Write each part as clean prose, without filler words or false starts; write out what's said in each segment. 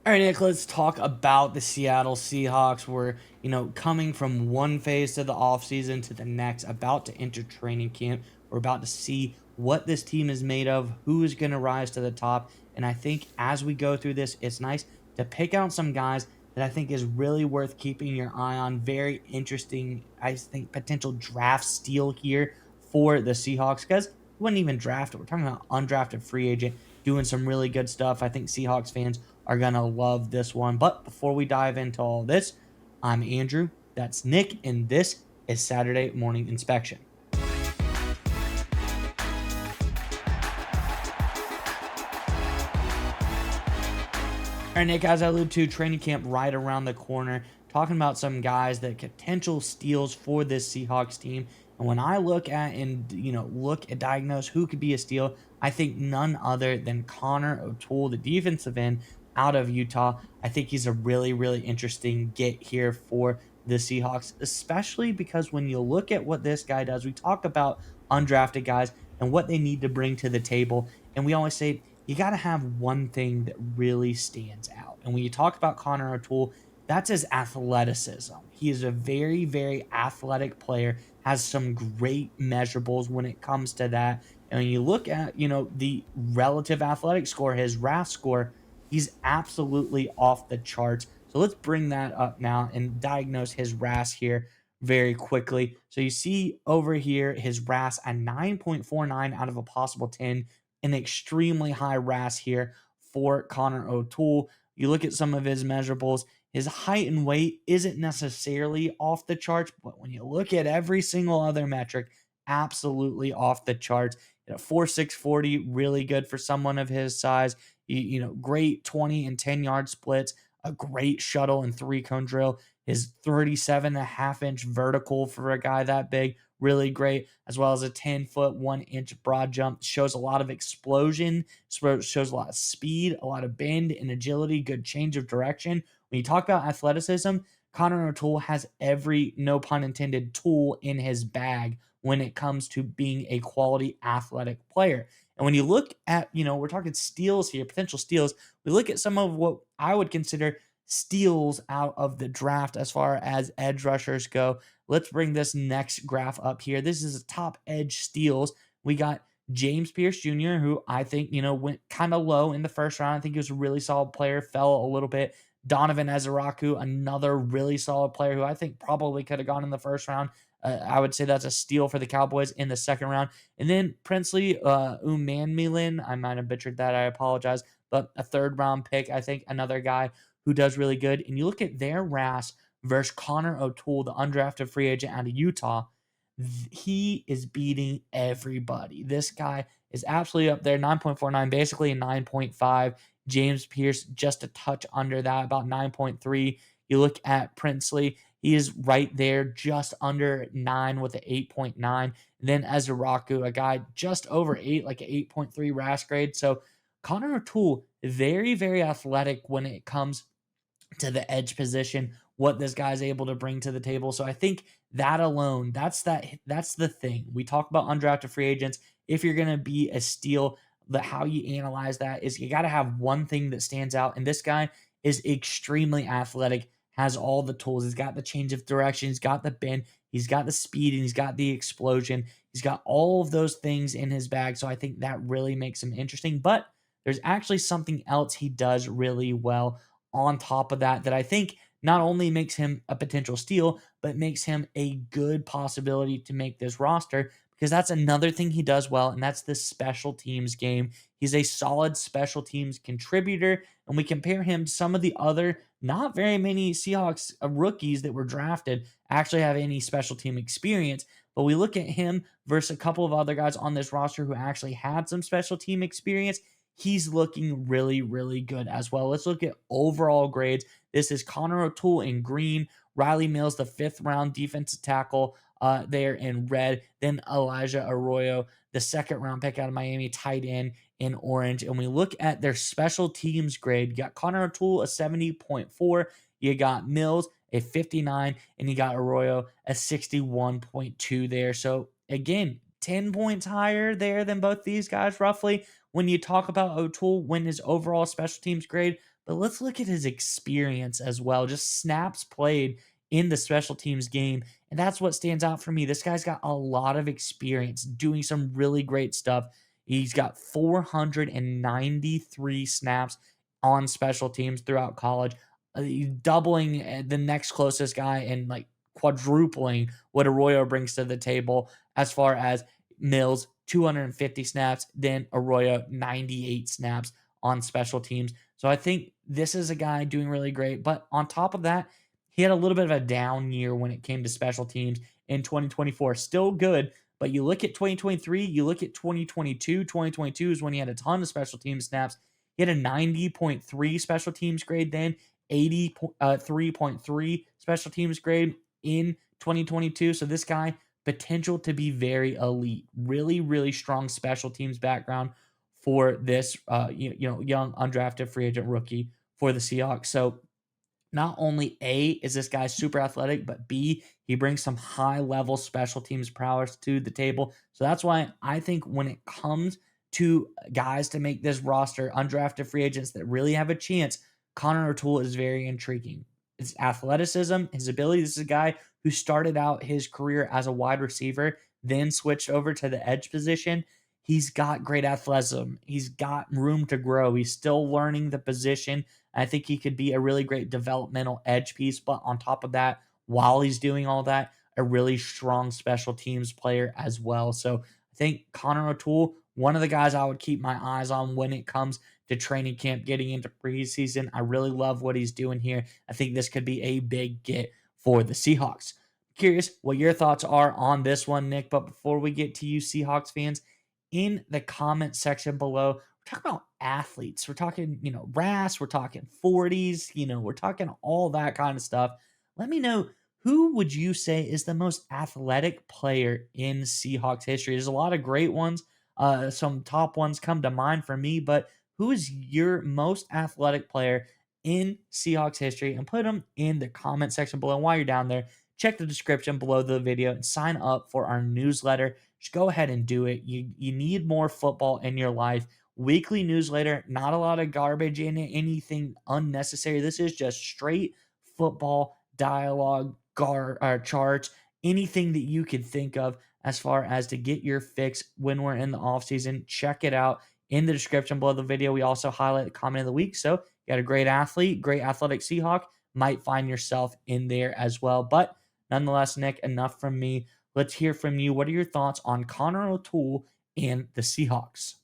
All right, Nick, let's talk about the Seattle Seahawks. We're, coming from one phase to the offseason to the next, about to enter training camp. We're about to see what this team is made of, who is going to rise to the top. And I think as we go through this, it's nice to pick out some guys that I think is really worth keeping your eye on. Very interesting, I think, potential draft steal here for the Seahawks because we wouldn't even draft it. We're talking about undrafted free agent doing some really good stuff. I think Seahawks fans are going to love this one. But before we dive into all this, I'm Andrew. That's Nick. And this is Saturday Morning Inspection. All right, Nick, as I alluded to, training camp right around the corner, talking about some guys that potential steals for this Seahawks team. And when I look at look at diagnose who could be a steal, I think none other than Connor O'Toole, the defensive end out of Utah. I think he's a really, really interesting get here for the Seahawks, especially because when you look at what this guy does, we talk about undrafted guys and what they need to bring to the table. And we always say you got to have one thing that really stands out. And when you talk about Connor O'Toole, that's his athleticism. He is a very, very athletic player, has some great measurables when it comes to that. And when you look at, the relative athletic score, his RAS score, he's absolutely off the charts. So let's bring that up now and diagnose his RAS here very quickly. So you see over here his RAS at 9.49 out of a possible 10, an extremely high RAS here for Connor O'Toole. You look at some of his measurables, his height and weight isn't necessarily off the charts, but when you look at every single other metric, absolutely off the charts. 4.640, really good for someone of his size. Great 20 and 10-yard splits, a great shuttle and three-cone drill. His 37.5-inch vertical for a guy that big, really great, as well as a 10-foot, 1-inch broad jump. Shows a lot of explosion, shows a lot of speed, a lot of bend and agility, good change of direction. When you talk about athleticism, Connor O'Toole has every, no pun intended, tool in his bag when it comes to being a quality athletic player. And when you look at, we're talking steals here, potential steals, we look at some of what I would consider steals out of the draft as far as edge rushers go. Let's bring this next graph up here. This is top edge steals. We got James Pierce Jr., who I think, went kind of low in the first round. I think he was a really solid player, fell a little bit. Donovan Ezeraku, another really solid player who I think probably could have gone in the first round. I would say that's a steal for the Cowboys in the second round. And then Princely Umanmielen, I might have butchered that. I apologize. But a third round pick, I think another guy who does really good. And you look at their RAS versus Connor O'Toole, the undrafted free agent out of Utah. He is beating everybody. This guy is absolutely up there, 9.49, basically a 9.5. James Pierce just a touch under that, about 9.3. You look at Princely, he is right there, just under 9 with an 8.9. And then Ezeraku, a guy just over 8, like an 8.3 RAS grade. So Connor O'Toole, very, very athletic when it comes to the edge position, what this guy's able to bring to the table. So I think that alone, that's the thing. We talk about undrafted free agents. If you're gonna be a steal, how you analyze that is you got to have one thing that stands out. And this guy is extremely athletic, has all the tools. He's got the change of direction, he's got the bend, he's got the speed, and he's got the explosion. He's got all of those things in his bag. So I think that really makes him interesting. But there's actually something else he does really well on top of that I think not only makes him a potential steal, but makes him a good possibility to make this roster because that's another thing he does well, and that's the special teams game. He's a solid special teams contributor, and we compare him to some of the other, not very many Seahawks rookies that were drafted actually have any special team experience. But we look at him versus a couple of other guys on this roster who actually had some special team experience. He's looking really, really good as well. Let's look at overall grades. This is Connor O'Toole in green, Riley Mills, the fifth round defensive tackle there in red, then Elijah Arroyo, the second round pick out of Miami, tight end in orange. And we look at their special teams grade. You got Connor O'Toole, a 70.4. You got Mills, a 59, and you got Arroyo, a 61.2 there. So again, 10 points higher there than both these guys, roughly when you talk about O'Toole, when his overall special teams grade, but let's look at his experience as well, just snaps played in the special teams game. And that's what stands out for me. This guy's got a lot of experience doing some really great stuff. He's got 493 snaps on special teams throughout college, doubling the next closest guy and like quadrupling what Arroyo brings to the table as far as Mills 250 snaps, then Arroyo 98 snaps on special teams. So I think this is a guy doing really great. But on top of that, he had a little bit of a down year when it came to special teams in 2024. Still good, but you look at 2023, you look at 2022. 2022 is when he had a ton of special team snaps. He had a 90.3 special teams grade then, 83.3 special teams grade in 2022. So this guy, potential to be very elite, really, really strong special teams background for this, young undrafted free agent rookie for the Seahawks. So not only A, is this guy super athletic, but B, he brings some high level special teams prowess to the table. So that's why I think when it comes to guys to make this roster, undrafted free agents that really have a chance, Connor O'Toole is very intriguing. His athleticism, his ability. This is a guy who started out his career as a wide receiver, then switched over to the edge position. He's got great athleticism. He's got room to grow. He's still learning the position. I think he could be a really great developmental edge piece. But on top of that, while he's doing all that, a really strong special teams player as well. So I think Connor O'Toole, one of the guys I would keep my eyes on when it comes to training camp, getting into preseason. I really love what he's doing here. I think this could be a big get for the Seahawks. Curious what your thoughts are on this one, Nick. But before we get to you, Seahawks fans, in the comment section below, we're talking about athletes. We're talking, RAS, we're talking 40s, we're talking all that kind of stuff. Let me know, who would you say is the most athletic player in Seahawks history? There's a lot of great ones. Some top ones come to mind for me, but who is your most athletic player in Seahawks history? And put them in the comment section below. While you're down there, check the description below the video and sign up for our newsletter. Just go ahead and do it. You need more football in your life. Weekly newsletter, not a lot of garbage in it, anything unnecessary. This is just straight football dialogue, charts, anything that you could think of as far as to get your fix when we're in the off season. Check it out in the description below the video. We also highlight the comment of the week. So you got a great athlete, great athletic Seahawk, might find yourself in there as well. But nonetheless, Nick, enough from me. Let's hear from you. What are your thoughts on Connor O'Toole and the Seahawks?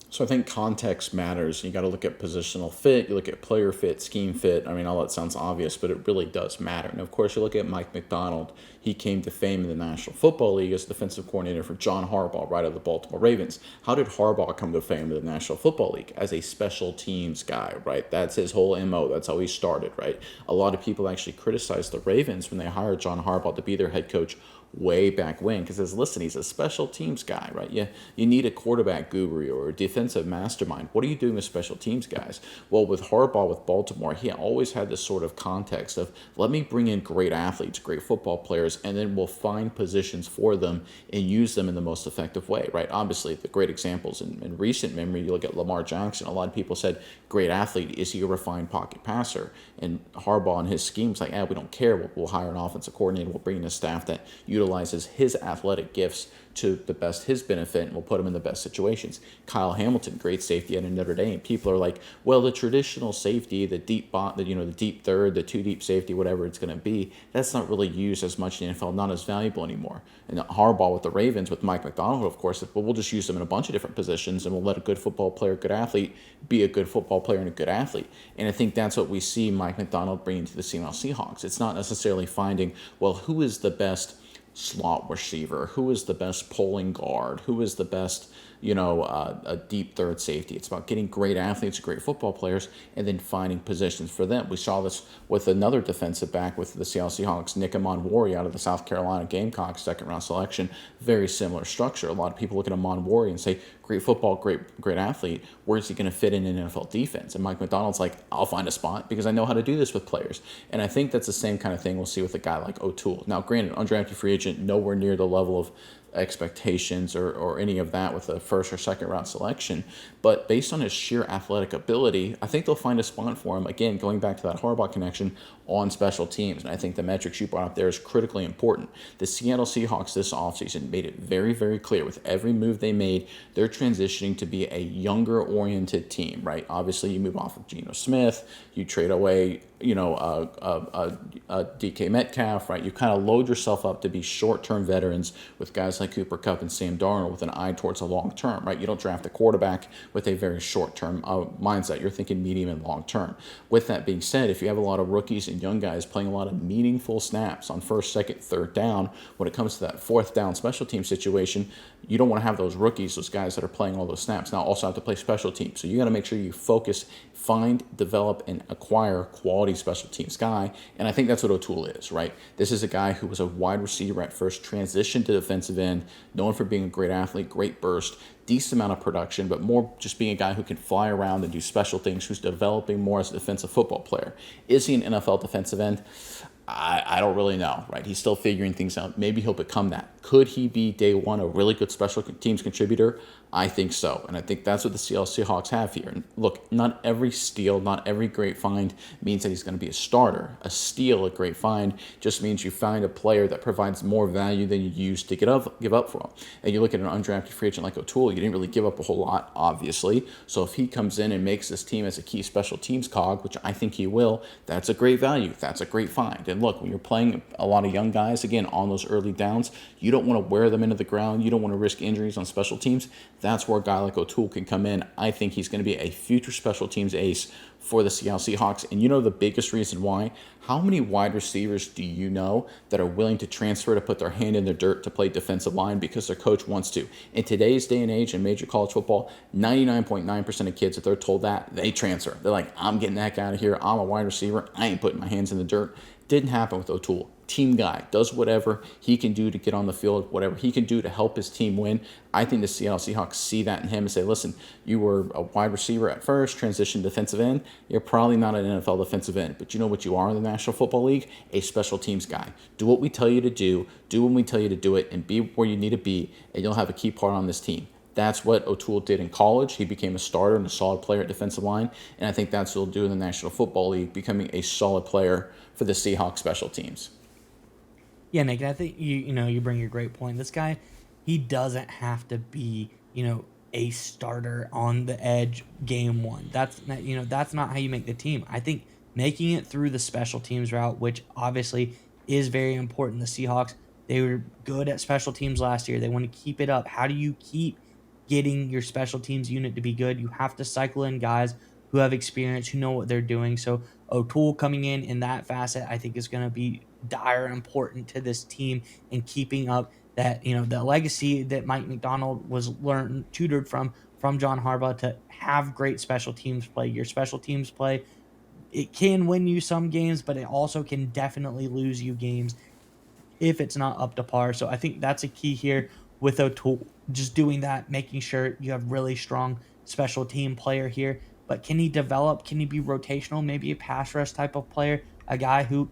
So I think context matters. You got to look at positional fit, you look at player fit, scheme fit. I mean, all that sounds obvious, but it really does matter. And of course, you look at Mike Macdonald. He came to fame in the National Football League as defensive coordinator for John Harbaugh, right out of the Baltimore Ravens. How did Harbaugh come to fame in the National Football League? As a special teams guy, right? That's his whole MO. That's how he started, right? A lot of people actually criticized the Ravens when they hired John Harbaugh to be their head coach way back when, because says, listen, he's a special teams guy, right? You need a quarterback guru or a defensive mastermind. What are you doing with special teams guys? Well, with Harbaugh with Baltimore, he always had this sort of context of, let me bring in great athletes, great football players, and then we'll find positions for them and use them in the most effective way, right? Obviously, the great examples in recent memory, you look at Lamar Jackson. A lot of people said, great athlete, is he a refined pocket passer? And Harbaugh and his schemes like, we don't care. We'll hire an offensive coordinator. We'll bring in a staff that utilizes his athletic gifts to the best his benefit, and we'll put him in the best situations. Kyle Hamilton, great safety at Notre Dame. People are like, well, the traditional safety, the deep the deep third, the two deep safety, whatever it's going to be, that's not really used as much in the NFL, not as valuable anymore. And Harbaugh with the Ravens, with Mike Macdonald, of course, well, we'll just use them in a bunch of different positions, and we'll let a good football player, good athlete, be a good football player and a good athlete. And I think that's what we see Mike Macdonald bringing to the Seattle Seahawks. It's not necessarily finding, well, who is the best slot receiver, who is the best pulling guard, who is the best, a deep third safety. It's about getting great athletes, great football players, and then finding positions for them. We saw this with another defensive back with the Seattle Seahawks, Nick Amonwori out of the South Carolina Gamecocks, second-round selection. Very similar structure. A lot of people look at Amonwori and say, great football, great athlete. Where's he going to fit in an NFL defense? And Mike Macdonald's like, I'll find a spot because I know how to do this with players. And I think that's the same kind of thing we'll see with a guy like O'Toole. Now, granted, undrafted free agent, nowhere near the level of expectations or any of that with a first or second round selection. But based on his sheer athletic ability, I think they'll find a spot for him. Again, going back to that Harbaugh connection on special teams. And I think the metrics you brought up there is critically important. The Seattle Seahawks this offseason made it very, very clear with every move they made, they're transitioning to be a younger oriented team, right? Obviously, you move off of Geno Smith, you trade away, DK Metcalf, right? You kind of load yourself up to be short-term veterans with guys like Cooper Kupp and Sam Darnold with an eye towards a long term, right? You don't draft a quarterback with a very short-term mindset. You're thinking medium and long term. With that being said, if you have a lot of rookies and young guys playing a lot of meaningful snaps on first, second, third down, when it comes to that fourth down special team situation, you don't want to have those rookies, those guys that are playing all those snaps now also have to play special teams. So you got to make sure you focus, find, develop, and acquire quality special teams guy. And I think that's what O'Toole is, right? This is a guy who was a wide receiver at first, transitioned to defensive end, known for being a great athlete, great burst, decent amount of production, but more just being a guy who can fly around and do special things, who's developing more as a defensive football player. Is he an NFL defensive end? I don't really know, right? He's still figuring things out. Maybe he'll become that. Could he be day one a really good special teams contributor? I think so. And I think that's what the Seattle Seahawks have here. And look, not every steal, not every great find means that he's going to be a starter. A steal, a great find, just means you find a player that provides more value than you used to give up for him. And you look at an undrafted free agent like O'Toole, you didn't really give up a whole lot, obviously. So if he comes in and makes this team as a key special teams cog, which I think he will, that's a great value. That's a great find. And look, when you're playing a lot of young guys, again, on those early downs, you don't want to wear them into the ground. You don't want to risk injuries on special teams. That's where a guy like O'Toole can come in. I think he's going to be a future special teams ace for the Seattle Seahawks. And you know the biggest reason why? How many wide receivers do you know that are willing to transfer to put their hand in the dirt to play defensive line because their coach wants to? In today's day and age in major college football, 99.9% of kids, if they're told that, they transfer. They're like, I'm getting that guy out of here. I'm a wide receiver. I ain't putting my hands in the dirt. Didn't happen with O'Toole. Team guy, does whatever he can do to get on the field, whatever he can do to help his team win. I think the Seattle Seahawks see that in him and say, listen, you were a wide receiver at first, transitioned defensive end. You're probably not an NFL defensive end, but you know what you are in the National Football League? A special teams guy. Do what we tell you to do when we tell you to do it, and be where you need to be, and you'll have a key part on this team. That's what O'Toole did in college. He became a starter and a solid player at defensive line, and I think that's what he'll do in the National Football League, becoming a solid player for the Seahawks special teams. Yeah, Nick, I think you bring a great point. This guy, he doesn't have to be, a starter on the edge game one. That's not how you make the team. I think making it through the special teams route, which obviously is very important. The Seahawks, they were good at special teams last year. They want to keep it up. How do you keep getting your special teams unit to be good? You have to cycle in guys who have experience, who know what they're doing. So O'Toole coming in that facet, I think is going to be dire important to this team and keeping up that, the legacy that Mike McDonald was tutored from John Harbaugh to have great special teams play. Your special teams play, it can win you some games, but it also can definitely lose you games if it's not up to par. So I think that's a key here with O'Toole, just doing that, making sure you have really strong special team player here. But can he develop? Can he be rotational? Maybe a pass rush type of player, a guy who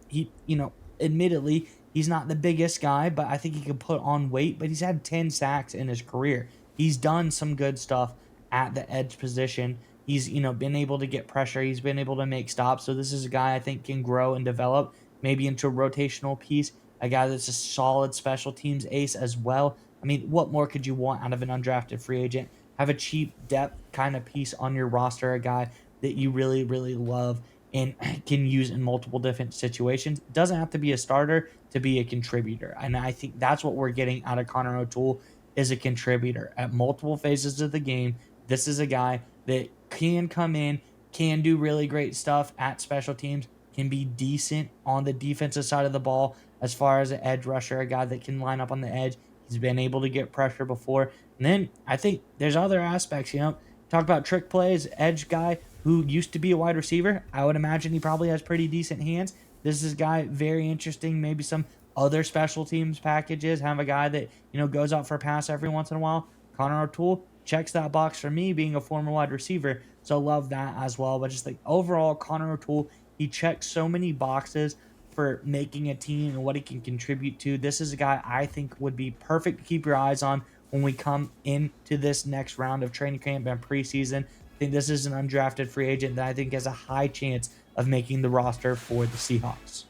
admittedly, he's not the biggest guy, but I think he can put on weight. But he's had 10 sacks in his career. He's done some good stuff at the edge position. He's, been able to get pressure. He's been able to make stops. So this is a guy I think can grow and develop maybe into a rotational piece, a guy that's a solid special teams ace as well. I mean, what more could you want out of an undrafted free agent? Have a cheap depth kind of piece on your roster, a guy that you really, really love and can use in multiple different situations. Doesn't have to be a starter to be a contributor. And I think that's what we're getting out of Connor O'Toole, is a contributor at multiple phases of the game. This is a guy that can come in, can do really great stuff at special teams, can be decent on the defensive side of the ball as far as an edge rusher, a guy that can line up on the edge. He's been able to get pressure before. And then I think there's other aspects, talk about trick plays, edge guy who used to be a wide receiver. I would imagine he probably has pretty decent hands. This is a guy very interesting. Maybe some other special teams packages. Have a guy that, goes out for a pass every once in a while. Connor O'Toole checks that box for me, being a former wide receiver. So love that as well. But just like overall, Connor O'Toole, he checks so many boxes for making a team and what he can contribute to. This is a guy I think would be perfect to keep your eyes on when we come into this next round of training camp and preseason. I think this is an undrafted free agent that I think has a high chance of making the roster for the Seahawks.